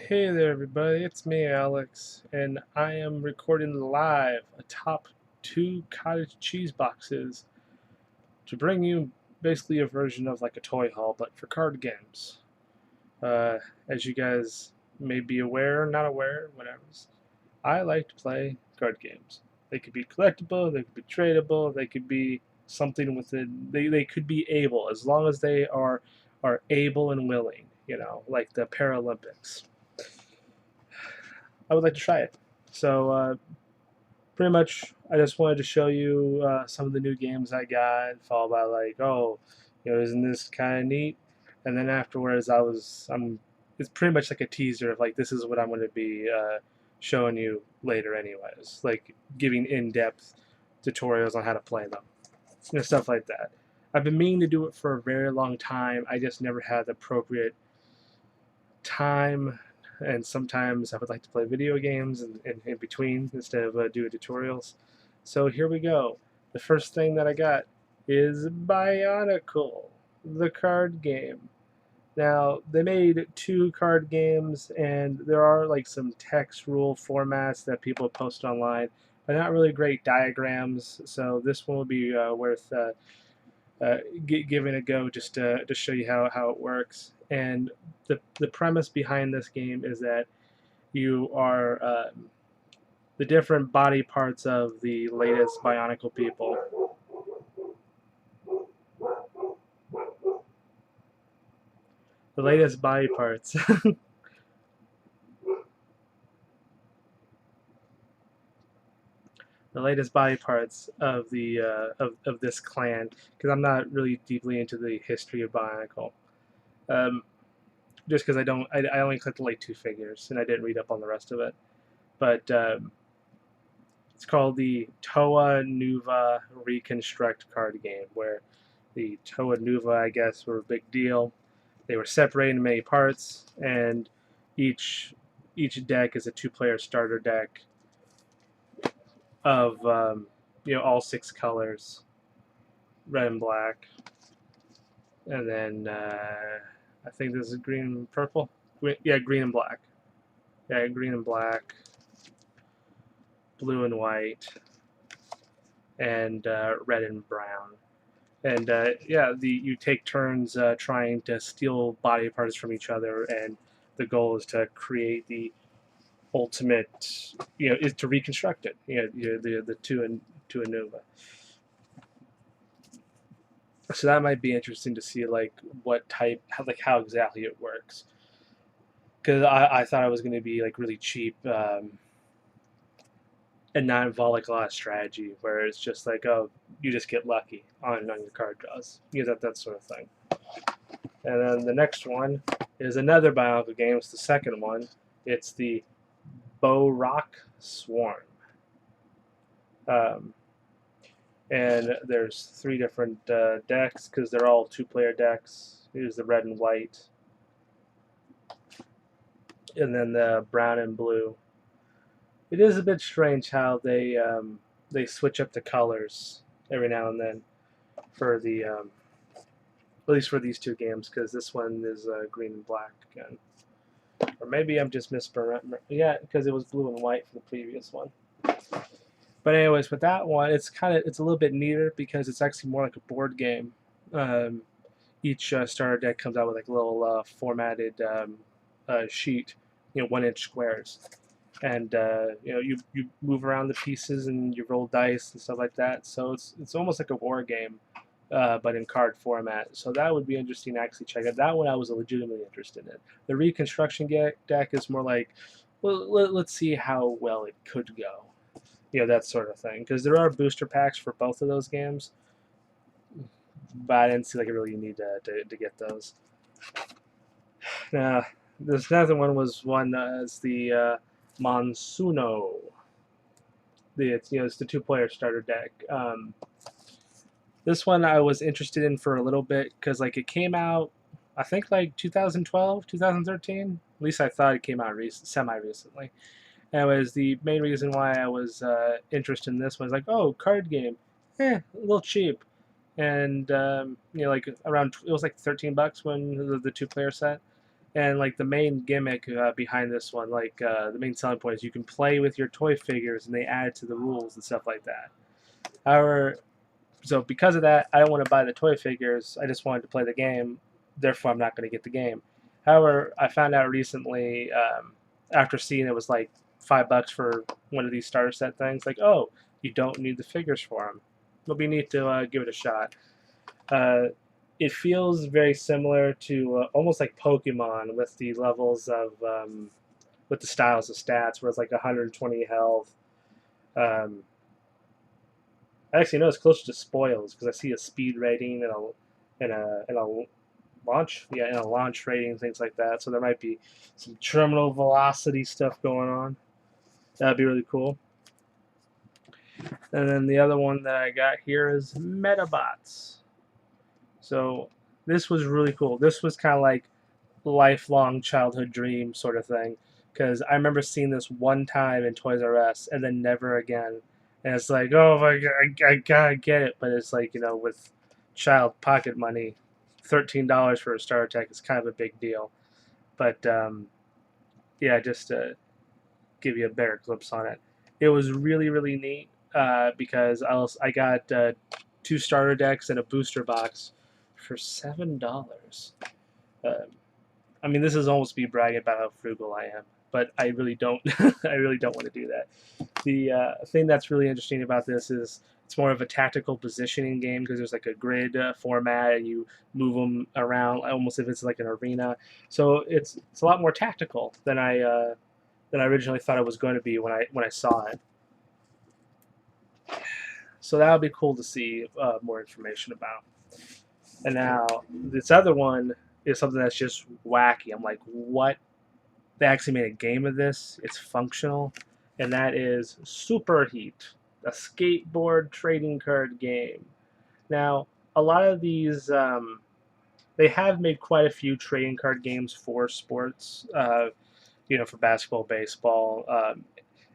Hey there, everybody. It's me, Alex, and I am recording live a top 2 cottage cheese boxes to bring you basically a version of like a toy haul, but for card games. Uh, as you guys may be aware or not aware, whatever, I like to play card games. They could be collectible, they could be tradable, they could be something within. They could be able, as long as they are able and willing. Like the Paralympics. I would like to try it. So pretty much, I just wanted to show you some of the new games I got, followed by like, oh, isn't this kind of neat? And then afterwards, I'm. It's pretty much like a teaser of like this is what I'm going to be showing you later, anyways, like giving in-depth tutorials on how to play them, stuff like that. I've been meaning to do it for a very long time. I just never had the appropriate time, and sometimes I would like to play video games in between instead of doing tutorials. So here we go. The first thing that I got is Bionicle, the card game. Now, they made 2 card games, and there are like some text rule formats that people post online, but not really great diagrams, so this one will be worth giving a go just to show you how it works. And the premise behind this game is that you are the different body parts of the latest Bionicle people. The latest body parts. The latest body parts of the of this clan, because I'm not really deeply into the history of Bionicle. Um, just because I only collected like 2 figures and I didn't read up on the rest of it. But it's called the Toa Nuva Reconstruct card game, where the Toa Nuva, I guess, were a big deal. They were separated into many parts, and each each deck is a 2-player starter deck of all 6 colors, red and black, and then I think this is green and purple. Yeah, green and black. Yeah, green and black, blue and white, and red and brown. And yeah, you take turns trying to steal body parts from each other, and the goal is to create the ultimate, is to reconstruct it. The two and Nuva. So that might be interesting to see like what type, how exactly it works. Because I thought it was going to be like really cheap. And not involve like a lot of strategy where it's just like, oh, you just get lucky on your card draws. That sort of thing. And then the next one is another Bionicle game. It's the second one. It's the Bohrok Swarm. Um, and there's 3 different decks because they're all 2-player decks. Here's the red and white, and then the brown and blue. It is a bit strange how they switch up the colors every now and then for the at least for these 2 games, because this one is green and black again. Or maybe I'm just misremembering. Yeah, because it was blue and white for the previous one. But anyways, with that one, it's a little bit neater because it's actually more like a board game. Each starter deck comes out with like a little formatted sheet, 1-inch squares, and you move around the pieces and you roll dice and stuff like that. So it's almost like a war game, but in card format. So that would be interesting to actually check out. That one I was legitimately interested in. The Reconstruction deck is more like, well, let's see how well it could go. That sort of thing. Because there are booster packs for both of those games, but I didn't see like a really need to get those. Now, this another one was one as the Monsuno. It's the 2-player starter deck. This one I was interested in for a little bit because like it came out, I think like 2012, 2013. At least I thought it came out semi-recently. Anyways, the main reason why I was interested in this one is like, oh, card game, a little cheap, and like around, it was like $13 when the 2-player set, And like the main gimmick behind this one, like the main selling point is you can play with your toy figures and they add to the rules and stuff like that. However, so because of that, I don't want to buy the toy figures. I just wanted to play the game. Therefore, I'm not going to get the game. However, I found out recently after seeing it was like $5 for one of these starter set things. Like, oh, you don't need the figures for them. It'll be neat to give it a shot. It feels very similar to almost like Pokemon with the levels of with the styles of stats, where it's like 120 health. Um, Actually, no, it's closer to spoils because I see a speed rating and a launch, yeah, and a launch rating, things like that. So there might be some terminal velocity stuff going on. That'd be really cool. And then the other one that I got here is Medabots. So this was really cool. This was kind of like lifelong childhood dream sort of thing because I remember seeing this one time in Toys R Us and then never again. And it's like, oh my god, I gotta get it, but it's like, with child pocket money, $13 for a starter tech is kind of a big deal. But yeah, just to give you a better glimpse on it, it was really really neat because I got 2 starter decks and a booster box for $7. Um, I mean, this is almost me bragging about how frugal I am, but I really don't. I really don't want to do that. The thing that's really interesting about this is it's more of a tactical positioning game because there's like a grid format and you move them around almost if it's like an arena. So it's a lot more tactical than I originally thought it was going to be when I saw it. So that would be cool to see more information about. And now this other one is something that's just wacky. I'm like, what? They actually made a game of this. It's functional, and that is Superheat, a skateboard trading card game. Now, a lot of these, they have made quite a few trading card games for sports, for basketball, baseball,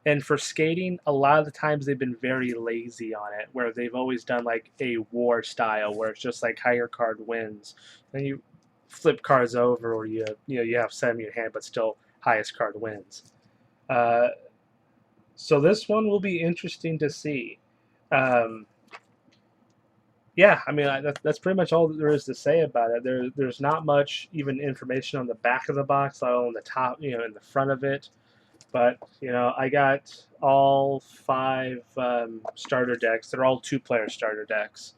and for skating. A lot of the times they've been very lazy on it, where they've always done like a war style, where it's just like higher card wins, and you flip cards over, or you have 7 in your hand, but still highest card wins. So this one will be interesting to see. Yeah, I mean that's pretty much all there is to say about it. There's not much even information on the back of the box, let alone the top, in the front of it. But I got all 5 starter decks. They're all 2-player starter decks,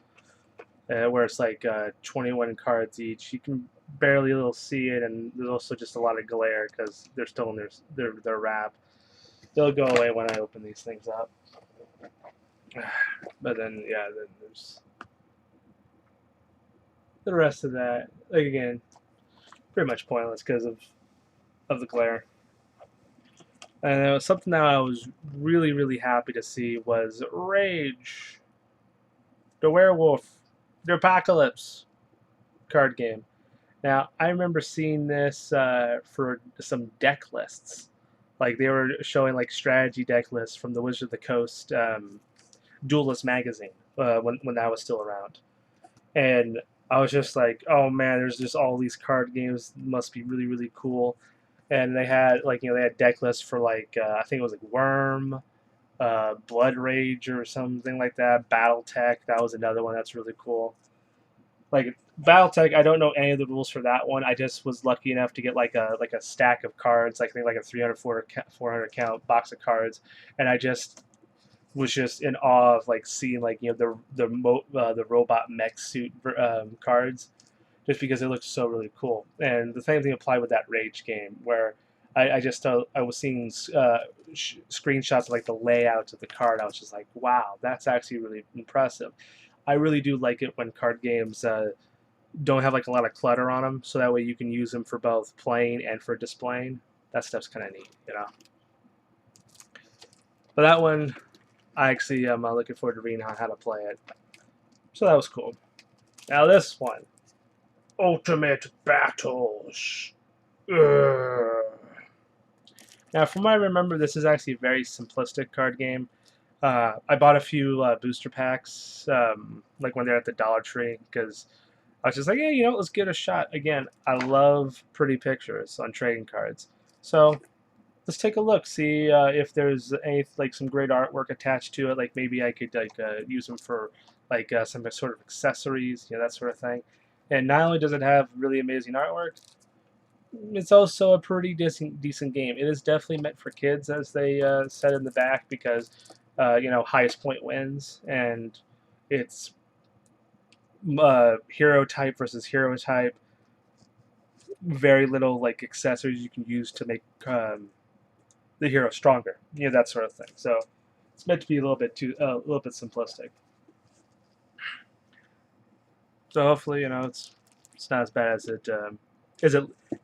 where it's like 21 cards each. You can barely see it, and there's also just a lot of glare because they're still in their wrap. They'll go away when I open these things up. But then then there's the rest of that. Like, again, pretty much pointless because of the glare. And it was something that I was really really happy to see was Rage, the Werewolf, the Apocalypse card game. Now, I remember seeing this for some deck lists. Like, they were showing, like, strategy deck lists from the Wizard of the Coast Duelist magazine when that was still around. And I was just like, oh, man, there's just all these card games. Must be really, really cool. And they had, like, they had deck lists for, like, I think it was, like, Worm, Blood Rage or something like that. Battletech, that was another one that's really cool. Like, Battletech, I don't know any of the rules for that one. I just was lucky enough to get like a stack of cards, like I think like a 400 count box of cards, and I just was just in awe of like seeing like the robot mech suit cards, just because it looks so really cool. And the same thing applied with that Rage game, where I just I was seeing screenshots of like the layout of the card. I was just like, wow, that's actually really impressive. I really do like it when card games don't have like a lot of clutter on them, so that way you can use them for both playing and for displaying. That stuff's kind of neat. But that one, I actually am looking forward to reading on how to play it. So that was cool. Now this one, Ultimate Battles. Ugh. Now, from what I remember, this is actually a very simplistic card game. I bought a few booster packs, like when they're at the Dollar Tree, because I was just like, hey, let's give it a shot. Again, I love pretty pictures on trading cards. So let's take a look, see if there's any like some great artwork attached to it. Like maybe I could like use them for like some sort of accessories, that sort of thing. And not only does it have really amazing artwork, it's also a pretty decent game. It is definitely meant for kids, as they said in the back, because highest point wins, and it's hero type versus hero type. Very little like accessories you can use to make the hero stronger, that sort of thing. So it's meant to be a little bit simplistic. So hopefully, it's not as bad as it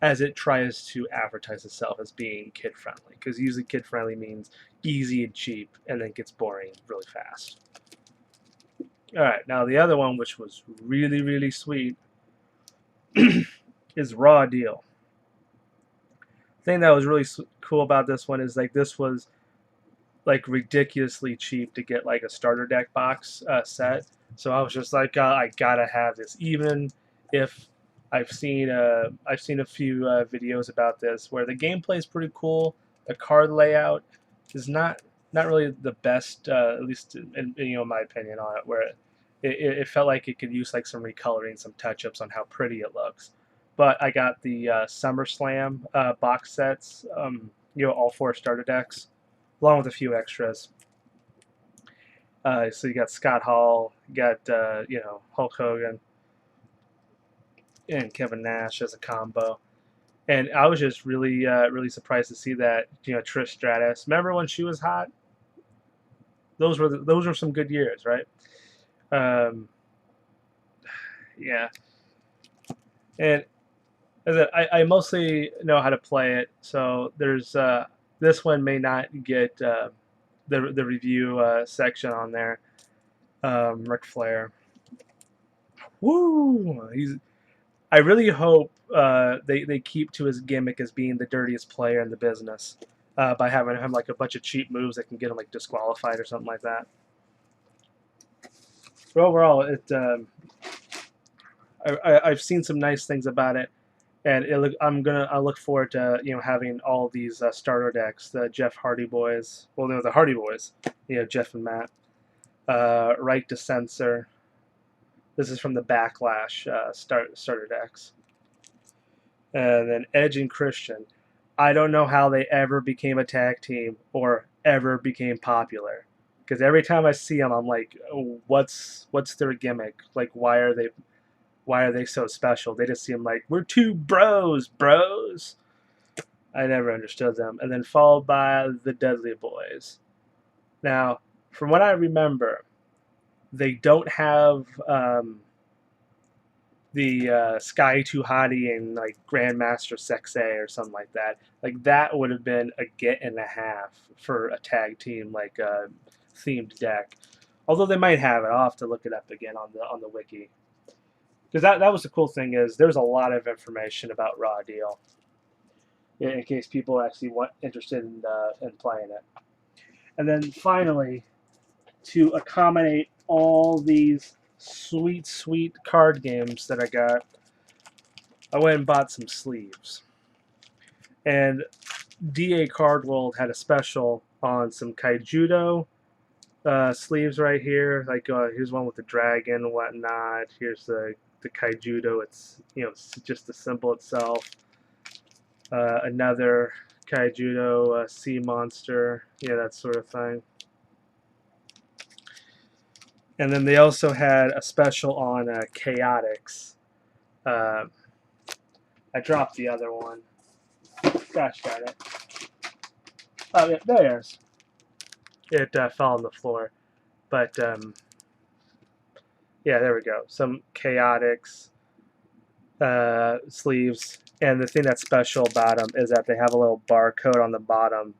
as it tries to advertise itself as being kid friendly. Because usually kid friendly means easy and cheap, and then gets boring really fast. All right, now the other one, which was really sweet, is Raw Deal. The thing that was really cool about this one is like this was like ridiculously cheap to get like a starter deck box set. So I was just like, I gotta have this, even if I've seen a few videos about this where the gameplay is pretty cool. The card layout is not really the best, at least in my opinion on it. Where it felt like it could use like some recoloring, some touch-ups on how pretty it looks. But I got the SummerSlam box sets, all 4 starter decks, along with a few extras. So you got Scott Hall, you got Hulk Hogan, and Kevin Nash as a combo. And I was just really surprised to see that Trish Stratus. Remember when she was hot? Those were some good years, right? Um, yeah. And I mostly know how to play it, so there's this one may not get the review section on there. Ric Flair. Woo! I really hope they keep to his gimmick as being the dirtiest player in the business by having him like a bunch of cheap moves that can get him like disqualified or something like that. But overall, I've seen some nice things about it, and I look forward to having all these starter decks, the Jeff Hardy boys. Well, no, the Hardy boys. Jeff and Matt. Right to Censor. This is from the Backlash starter decks. And then Edge and Christian. I don't know how they ever became a tag team or ever became popular. Because every time I see them, I'm like, oh, what's their gimmick? Like, why are they so special? They just seem like, we're two bros. I never understood them. And then followed by the Dudley Boys. Now, from what I remember, they don't have the Sky Too Hottie and like Grandmaster Sexay or something like that. Like that would have been a get and a half for a tag team like themed deck. Although they might have it, I'll have to look it up again on the wiki. Because that was the cool thing is there's a lot of information about Raw Deal. In case people actually interested in playing it. And then finally, to accommodate all these sweet card games that I got, I went and bought some sleeves. And DA Card World had a special on some Kaijudo sleeves right here. Like here's one with the dragon and whatnot. Here's the Kaijudo. It's it's just the symbol itself. Another Kaijudo sea monster. That sort of thing. And then they also had a special on Chaotix. I dropped the other one. Gosh darn it. Oh, yeah, there's. It fell on the floor. But, yeah, there we go. Some Chaotix sleeves. And the thing that's special about them is that they have a little barcode on the bottom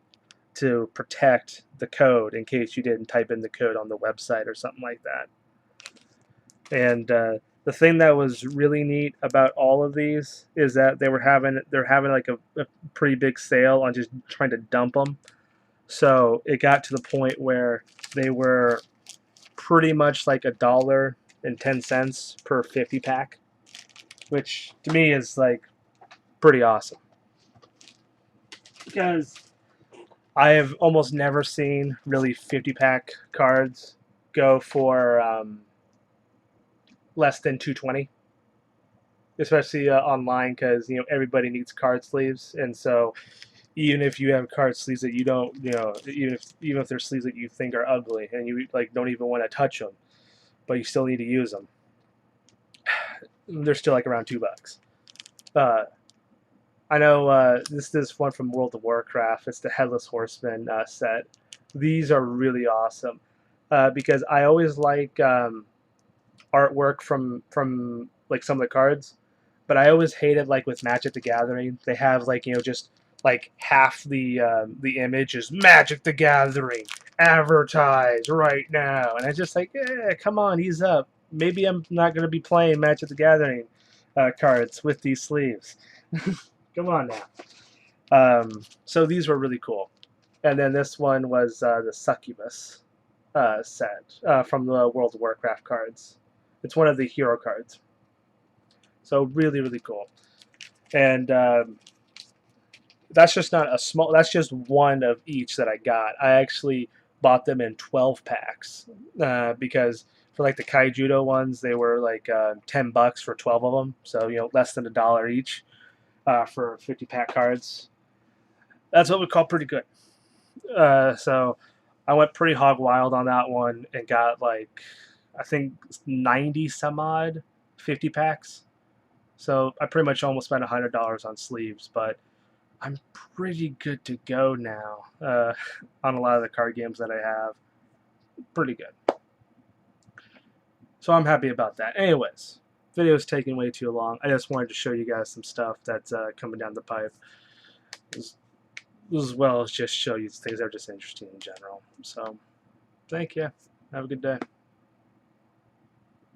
to protect the code in case you didn't type in the code on the website or something like that. And the thing that was really neat about all of these is that they're having like a pretty big sale on just trying to dump them. So it got to the point where they were pretty much like $1.10 per 50 pack. which to me is like pretty awesome because I have almost never seen really 50-pack cards go for less than 220, especially online, because everybody needs card sleeves, and so even if you have card sleeves that you don't, even if they're sleeves that you think are ugly and you like don't even want to touch them, but you still need to use them, they're still like around $2. Uh, I know this one from World of Warcraft. It's the Headless Horseman set. These are really awesome because I always like artwork from like some of the cards, but I always hated like with Magic the Gathering. They have like just like half the image is Magic the Gathering advertise right now, and I just like, come on, ease up. Maybe I'm not gonna be playing Magic the Gathering cards with these sleeves. Come on now. So these were really cool. And then this one was the Succubus set from the World of Warcraft cards. It's one of the hero cards. So really, really cool. And that's just not a small, that's just one of each that I got. I actually bought them in 12 packs because for like the Kaijudo ones, they were like $10 for 12 of them. So, less than $1 each for 50-pack cards. That's what we call pretty good. So I went pretty hog wild on that one and got like, I think 90 some odd 50 packs. So I pretty much almost spent $100 on sleeves, but I'm pretty good to go now on a lot of the card games that I have. Pretty good. So I'm happy about that. Anyways, video's taking way too long. I just wanted to show you guys some stuff that's coming down the pipe, as well as just show you things that are just interesting in general. So thank you. Have a good day.